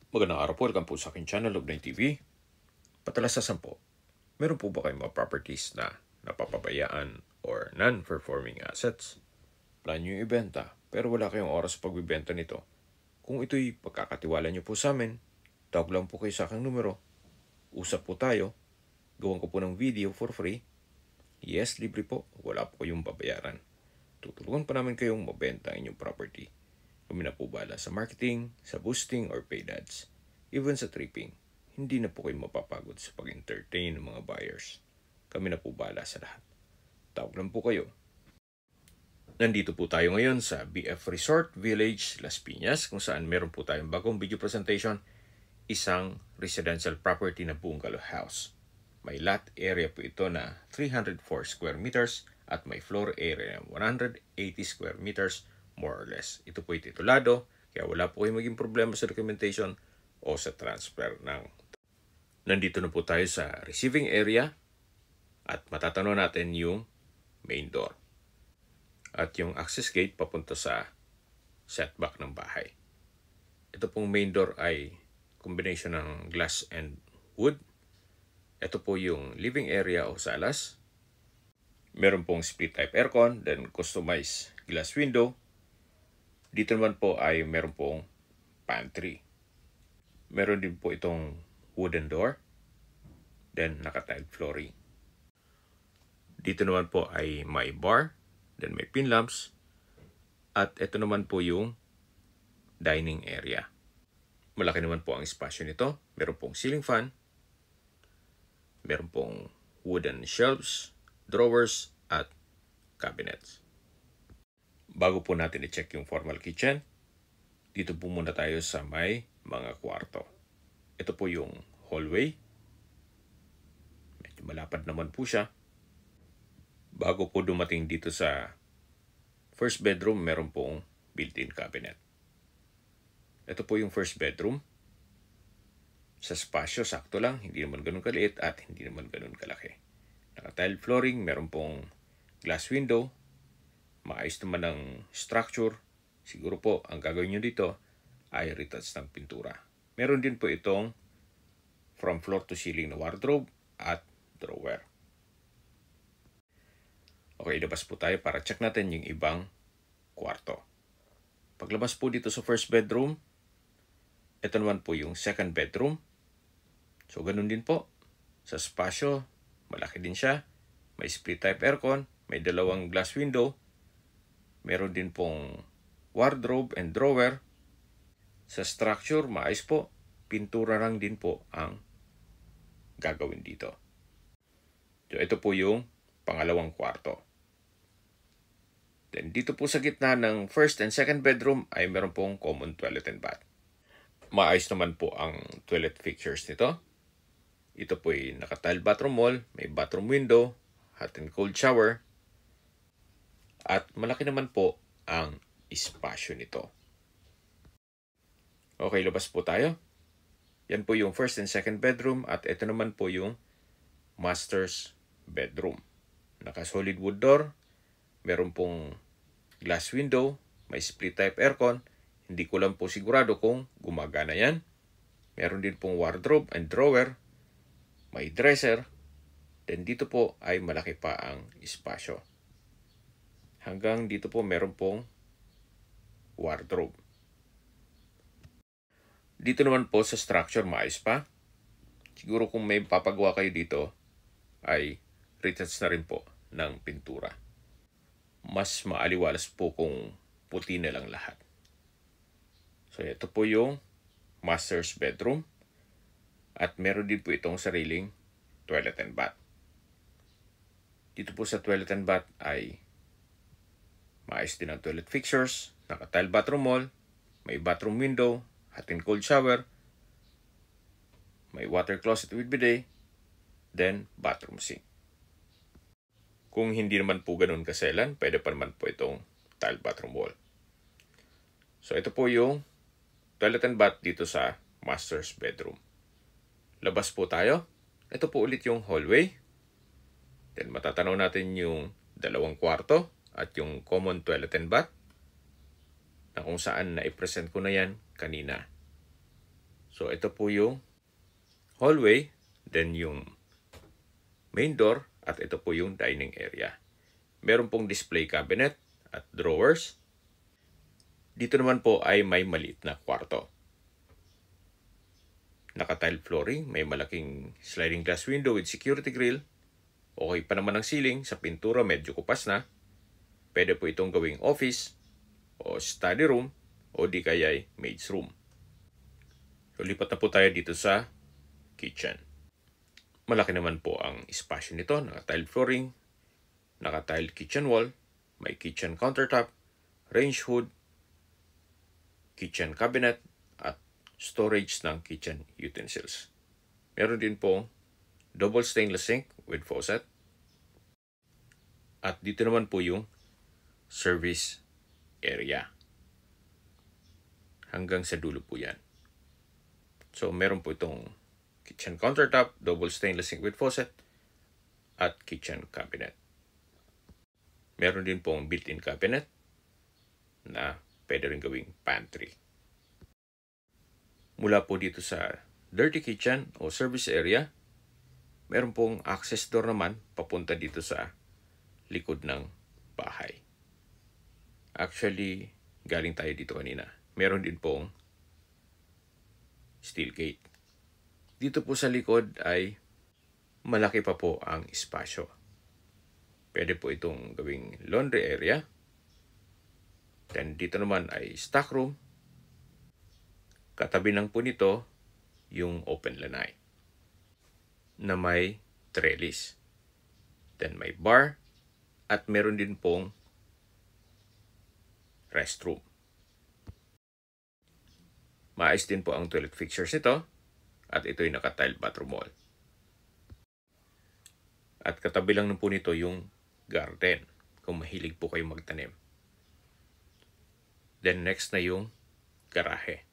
Magandang araw po, welcome po sa aking channel, Log9 TV. Patalasasan po, meron po ba kayong mga properties na napapabayaan or non-performing assets? Plan nyo yung ibenta, pero wala kayong oras sa pagbibenta nito. Kung ito'y pagkakatiwala nyo po sa amin, tawag lang po kayo sa aking numero. Usap po tayo, gawan ko po ng video for free. Yes, libre po, wala po kayong babayaran. Tutulungan pa namin kayong mabenta ang inyong property. Kami na po bahala sa marketing, sa boosting or paid ads. Even sa tripping, hindi na po kayo mapapagod sa pag-entertain ng mga buyers. Kami na po bahala sa lahat. Tawag lang po kayo. Nandito po tayo ngayon sa BF Resort Village, Las Piñas, kung saan meron po tayong bagong video presentation, isang residential property na bungalow house. May lot area po ito na 304 square meters at may floor area na 180 square meters more or less. Ito po ay titulado, kaya wala po kayong maging problema sa documentation o sa transfer ng. Nandito na po tayo sa receiving area at matatanaw natin yung main door at yung access gate papunta sa setback ng bahay. Ito pong main door ay combination ng glass and wood. Ito po yung living area o salas. Meron pong split type aircon, then customized glass window. Dito naman po ay meron pong pantry. Meron din po itong wooden door, then naka-tiled flooring. Dito naman po ay may bar, then may pin lamps, at ito naman po yung dining area. Malaki naman po ang espasyo nito. Meron pong ceiling fan, meron pong wooden shelves, drawers, at cabinets. Bago po natin i-check yung formal kitchen, dito po muna tayo sa may mga kwarto. Ito po yung hallway. Medyo malapad naman po siya. Bago po dumating dito sa first bedroom, meron pong built-in cabinet. Ito po yung first bedroom. Sa spasyo, sakto lang. Hindi naman ganun kaliit at hindi naman ganun kalaki. Naka-tile flooring, meron pong glass window. Maayos naman ang structure. Siguro po, ang gagawin nyo dito ay retouch ng pintura. Meron din po itong from floor to ceiling na wardrobe at drawer. Okay, labas po tayo para check natin yung ibang kwarto. Paglabas po dito sa first bedroom, ito naman po yung second bedroom. So, ganun din po. Sa spasyo, malaki din siya. May split type aircon, may dalawang glass window. Meron din pong wardrobe and drawer. Sa structure, maayos po. Pintura lang din po ang gagawin dito. So, ito po yung pangalawang kwarto. Then, dito po sa gitna ng first and second bedroom ay meron pong common toilet and bath. Maayos naman po ang toilet fixtures nito. Ito po ay naka-tile bathroom wall, may bathroom window, hot and cold shower. At malaki naman po ang espasyo nito. Okay, labas po tayo. Yan po yung first and second bedroom at ito naman po yung master's bedroom. Naka-solid wood door, meron pong glass window, may split type aircon. Hindi ko lang po sigurado kung gumagana yan. Meron din pong wardrobe and drawer, may dresser. Then dito po ay malaki pa ang espasyo. Hanggang dito po meron pong wardrobe. Dito naman po sa structure maayos pa. Siguro kung may papagawa kayo dito ay retouch na rin po ng pintura. Mas maaliwalas po kung puti na lang lahat. So ito po yung master's bedroom. At meron din po itong sariling toilet and bath. Dito po sa toilet and bath ay maayos din ang toilet fixtures, naka-tile bathroom wall, may bathroom window, hot and cold shower, may water closet with bidet, then bathroom sink. Kung hindi naman po ganun kaselan, pwede pa naman po itong tile bathroom wall. So ito po yung toilet and bath dito sa master's bedroom. Labas po tayo. Ito po ulit yung hallway. Then matatanaw natin yung dalawang kwarto at yung common toilet and bath na kung saan na-present ko na yan kanina. So ito po yung hallway, then yung main door, at ito po yung dining area. Meron pong display cabinet at drawers. Dito naman po ay may maliit na kwarto. Naka-tile flooring, may malaking sliding glass window with security grill. Okay pa naman ang ceiling, sa pintura medyo kupas na. Pwede po itong gawing office o study room o di kaya'y maid's room. So, lipat na po tayo dito sa kitchen. Malaki naman po ang espasyo nito. Naka-tile flooring, naka-tile kitchen wall, may kitchen countertop, range hood, kitchen cabinet, at storage ng kitchen utensils. Meron din po double stainless sink with faucet. At dito naman po yung service area. Hanggang sa dulo po yan. So, meron po itong kitchen countertop, double stainless sink with faucet, at kitchen cabinet. Meron din pong built-in cabinet na pwede rin gawing pantry. Mula po dito sa dirty kitchen o service area, meron pong access door naman papunta dito sa likod ng bahay. Actually, galing tayo dito kanina. Meron din pong steel gate. Dito po sa likod ay malaki pa po ang espasyo. Pwede po itong gawing laundry area. Then dito naman ay stock room. Katabi lang po nito yung open lanai na may trellis. Then may bar at meron din pong restroom. Maayos din po ang toilet fixtures nito at ito'y naka-tile bathroom wall. At katabi lang po nito yung garden kung mahilig po kayo magtanim. Then next na yung garahe.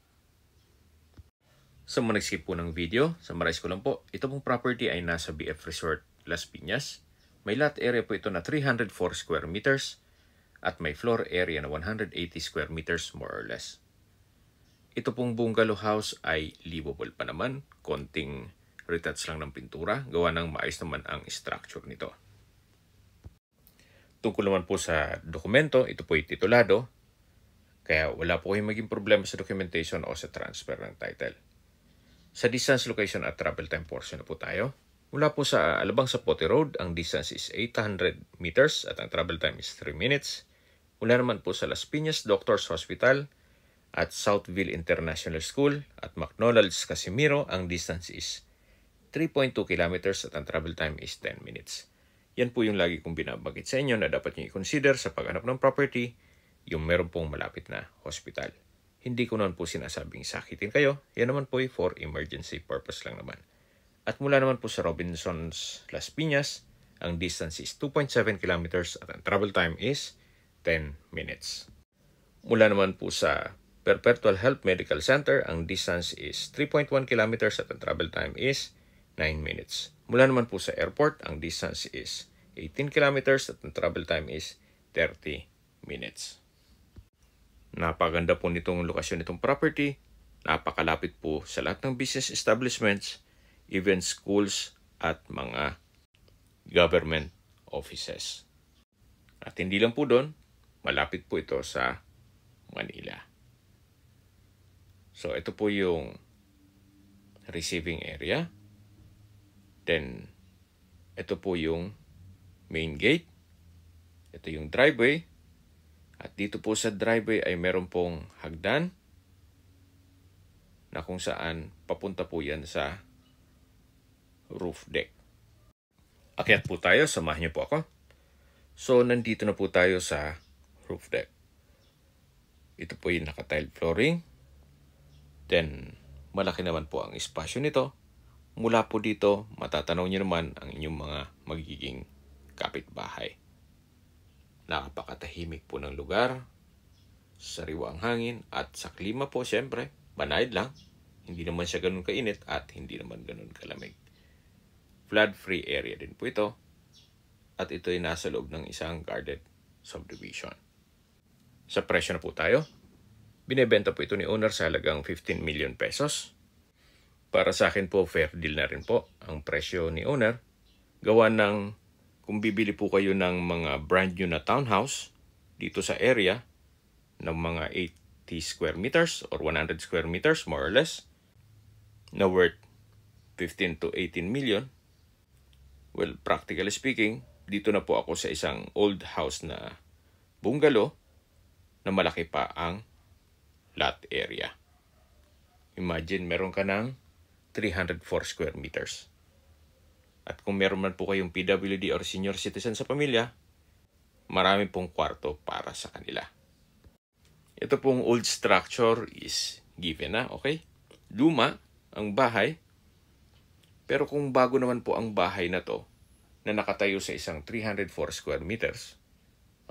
Sa mga nag-skip po ng video, summarize ko lang po, ito pong property ay nasa BF Resort Las Piñas. May lot area po ito na 304 square meters at may floor area na 180 square meters more or less. Ito pong bungalow house ay livable pa naman. Konting retouch lang ng pintura. Gawa ng maayos naman ang structure nito. Tungkol naman po sa dokumento, ito po ay titulado. Kaya wala po kayong maging problema sa documentation o sa transfer ng title. Sa distance, location at travel time portion na po tayo. Mula po sa Alabang Zapote Road, ang distance is 800 meters at ang travel time is 3 minutes. Mula naman po sa Las Piñas Doctors Hospital at Southville International School at McDonald's Casimiro, ang distance is 3.2 kilometers at ang travel time is 10 minutes. Yan po yung lagi kong binabanggit sa inyo na dapat nyo i-consider sa paghanap ng property, yung meron pong malapit na hospital. Hindi ko naman po sinasabing sakitin kayo, yan naman po ay for emergency purpose lang naman. At mula naman po sa Robinsons Las Piñas, ang distance is 2.7 kilometers at ang travel time is 10 minutes. Mula naman po sa Perpetual Health Medical Center, ang distance is 3.1 kilometers at ang travel time is 9 minutes. Mula naman po sa airport, ang distance is 18 kilometers at ang travel time is 30 minutes. Napaganda po nitong lokasyon nitong property. Napakalapit po sa lahat ng business establishments, even schools at mga government offices. At hindi lang po doon, malapit po ito sa Manila. So, ito po yung receiving area. Then, ito po yung main gate. Ito yung driveway. At dito po sa driveway ay meron pong hagdan na kung saan papunta po yan sa roof deck. Akyat po tayo, samahan niyo po ako. So, nandito na po tayo sa roof deck. Ito po yung naka-tile flooring. Then, malaki naman po ang espasyo nito. Mula po dito, matatanaw niyo naman ang inyong mga magiging kapitbahay. Nakapakatahimik po ng lugar, sariwa ang hangin, at sa klima po, siyempre, banayad lang. Hindi naman siya ganun kainit at hindi naman ganun kalamig. Flood-free area din po ito. At ito ay nasa loob ng isang guarded subdivision. Sa presyo na po tayo. Binebenta po ito ni owner sa halagang 15 million pesos. Para sa akin po, fair deal na rin po ang presyo ni owner. Gawa ng kung bibili po kayo ng mga brand new na townhouse dito sa area ng mga 80 square meters or 100 square meters more or less na worth 15 to 18 million. Well, practically speaking, dito na po ako sa isang old house na bungalow na malaki pa ang lot area. Imagine meron ka ng 304 square meters. At kung meron man po kayong PWD or senior citizen sa pamilya, marami pong kwarto para sa kanila. Ito pong old structure is given na, okay? Luma ang bahay. Pero kung bago naman po ang bahay na to, na nakatayo sa isang 304 square meters,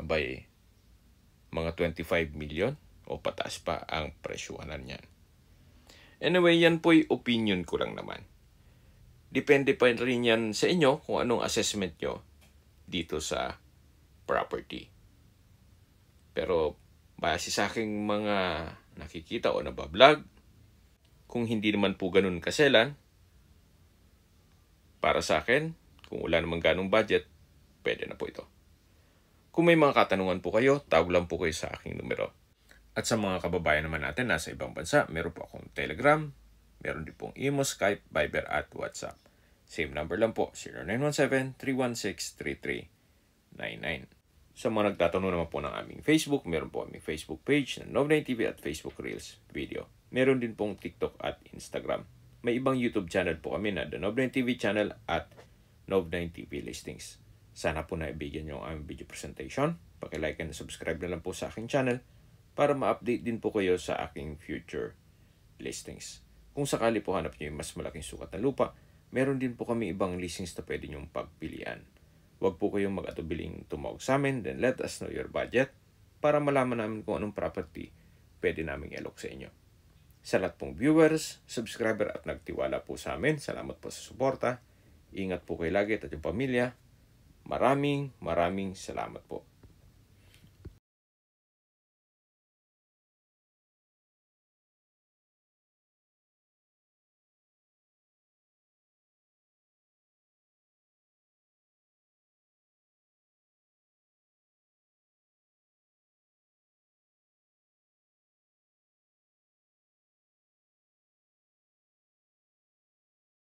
abay, mga 25 million o pataas pa ang presyuhanan niyan. Anyway, yan po'y opinion ko lang naman. Depende pa rin yan sa inyo kung anong assessment nyo dito sa property. Pero base sa aking mga nakikita o nabablog, kung hindi naman po ganun kaselan, para sa akin, kung wala naman ganong budget, pwede na po ito. Kung may mga katanungan po kayo, tawag lang po kayo sa aking numero. At sa mga kababayan naman natin nasa ibang bansa, meron po akong Telegram, meron din pong Imo, Skype, Viber at WhatsApp. Same number lang po, 0917-316-3399. Sa mga nagtatanong naman po ng aming Facebook, meron po aming Facebook page na Nov9 TV at Facebook Reels video. Meron din pong TikTok at Instagram. May ibang YouTube channel po kami na The Nov9 TV channel at Nov9 TV Listings. Sana po naibigyan nyo ang aming video presentation. Paki-like and subscribe na lang po sa aking channel para ma-update din po kayo sa aking future listings. Kung sakali po hanap nyo yung mas malaking sukat na lupa, meron din po kami ibang listings na pwede nyong pagpilian. Huwag po kayong mag-atubiling tumawag sa amin, then let us know your budget para malaman namin kung anong property pwede namin i-alok sa inyo. Sa lahat pong viewers, subscriber at nagtiwala po sa amin, salamat po sa suporta. Ingat po kayo lagi at yung pamilya. Maraming salamat po.